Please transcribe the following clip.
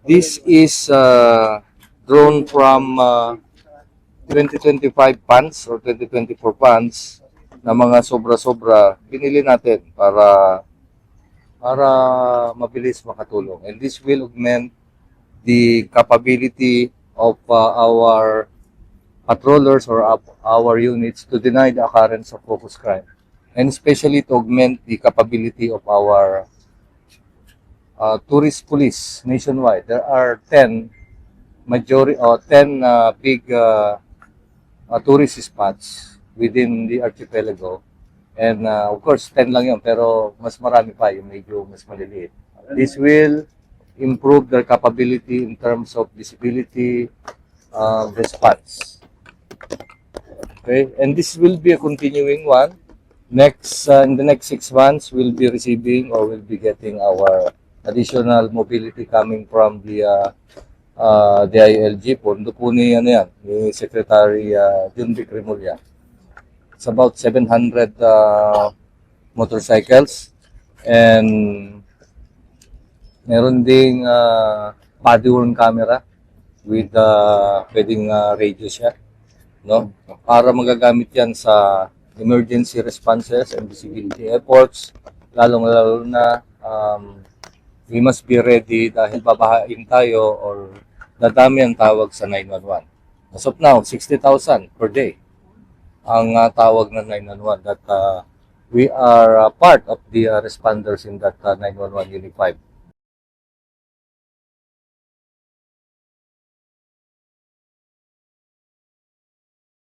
This is drawn from 2025 funds or 2024 funds na mga sobra-sobra binili natin para mabilis makatulong. And this will augment the capability of our patrollers or our units to deny the occurrence of focus crime, and especially to augment the capability of our tourist police nationwide. There are 10 big tourist spots within the archipelago, and of course 10 lang yun, pero mas marami pa yung medyo mas maliliit. This will improve their capability in terms of visibility, response. Okay, and this will be a continuing one. Next, in the next 6 months, we'll be receiving or we'll be getting our additional mobility coming from the DILG. Pondo po ni, ni Secretary Junvic Remulla. It's about 700 motorcycles, and meron ding body-worn camera with pwedeng radio siya, no? Para magagamit yan sa emergency responses and visibility efforts, lalong-lalo na we must be ready dahil babahain tayo or dadami ang tawag sa 911. As of now, 60,000 per day ang tawag ng 911 that we are part of the responders in that 911 Unit 5.